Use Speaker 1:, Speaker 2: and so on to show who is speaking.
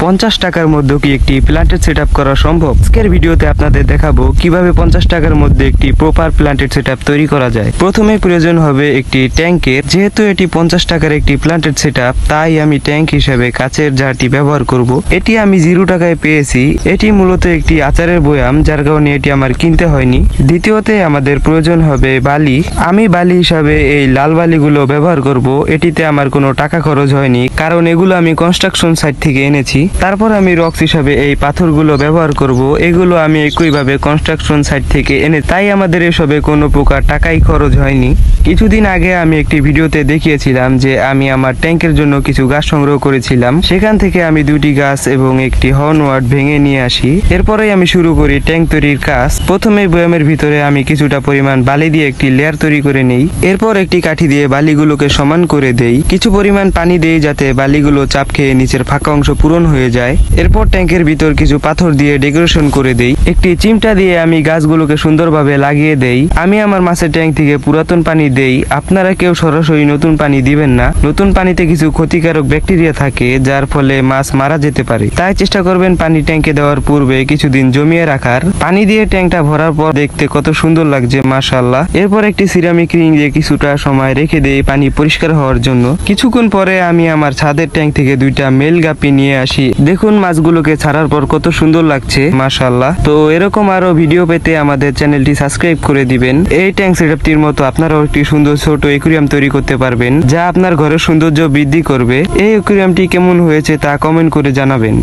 Speaker 1: 50 টাকার মধ্যে কি একটি প্ল্যান্টেড সেটআপ করা সম্ভব? আজকের ভিডিওতে আপনাদের দেখাবো কিভাবে 50 টাকার মধ্যে একটি প্রপার প্ল্যান্টেড সেটআপ তৈরি করা যায়। প্রথমে প্রয়োজন হবে একটি ট্যাঙ্কের। যেহেতু এটি 50 টাকার একটি প্ল্যান্টেড সেটআপ, তাই আমি ট্যাঙ্ক হিসেবে কাচের জারটি ব্যবহার করব। এটি আমি 0 টাকায় পেয়েছি। এটি মূলত একটি আচারের বয়াম, যার কারণে এটি আমার কিনতে হয়নি। দ্বিতীয়তে আমাদের প্রয়োজন হবে বালি। আমি বালি হিসাবে এই লাল বালিগুলো ব্যবহার করব। এটিতে আমার কোনো টাকা খরচ হয়নি, কারণ এগুলো আমি কনস্ট্রাকশন সাইট থেকে এনেছি। তারপর আমি রক্স হিসাবে এই পাথরগুলো ব্যবহার করব। এগুলো আমি একইভাবে কনস্ট্রাকশন সাইট থেকে এনে, তাই আমাদের এসবে কোনো প্রকার টাকাই খরচ হয়নি। কিছুদিন আগে আমি একটি ভিডিওতে দেখিয়েছিলাম যে আমি আমার ট্যাঙ্কের জন্য কিছু গাছ সংগ্রহ করেছিলাম। সেখান থেকে আমি 2টি গাছ এবং একটি হর্নওয়ার্ড ভেঙে নিয়ে আসি। এরপরেই আমি শুরু করি ট্যাঙ্ক তৈরির কাজ। প্রথমে বয়ামের ভিতরে আমি কিছুটা পরিমাণ বালি দিয়ে একটি লেয়ার তৈরি করে নেই। এরপর একটি কাঠি দিয়ে বালিগুলোকে সমান করে দেই। কিছু পরিমাণ পানি দেই যাতে বালিগুলো চাপ খেয়ে নিচের ফাঁকা অংশ পূরণ হয়ে যায়। এরপর ট্যাঙ্কের ভিতর কিছু পাথর দিয়ে ডেকোরেশন করে দেই। একটি চিমটা দিয়ে আমি গাছগুলোকে সুন্দরভাবে লাগিয়ে দেই। আমি আমার মাছের ট্যাঙ্ক থেকে পুরাতন পানি দেই। আপনারা কেউ সরাসরি নতুন পানি দিবেন না। নতুন পানিতে কিছু ক্ষতিকারক ব্যাকটেরিয়া থাকে, যার ফলে মাছ মারা যেতে পারে। তাই চেষ্টা করবেন পানি ট্যাঙ্কে দেওয়ার পূর্বে কিছুদিন জমিয়ে রাখার। পানি দিয়ে ট্যাঙ্কটা ভরার পর দেখতে কত সুন্দর লাগছে, মাশাআল্লাহ। এরপর একটি সিরামিক রিং দিয়ে কিছুটা সময় রেখে দেই পানি পরিষ্কার হওয়ার জন্য। কিছুক্ষণ পরে আমি আমার ছাদের ট্যাঙ্ক থেকে 2টা মেল গাপি নিয়ে আসি। দেখুন মাছগুলোকে ছাড়ার পর কত সুন্দর লাগছে, মাশাআল্লাহ। তো এরকম আরো ভিডিও পেতে আমাদের চ্যানেলটি সাবস্ক্রাইব করে দিবেন। এই ট্যাঙ্ক সেটআপটির মতো আপনারাও একটি সুন্দর ছোট অ্যাকুয়ারিয়াম তৈরি করতে পারবেন, যা আপনার ঘরের সৌন্দর্য বৃদ্ধি করবে। এই অ্যাকুয়ারিয়ামটি কেমন হয়েছে তা কমেন্ট করে জানাবেন।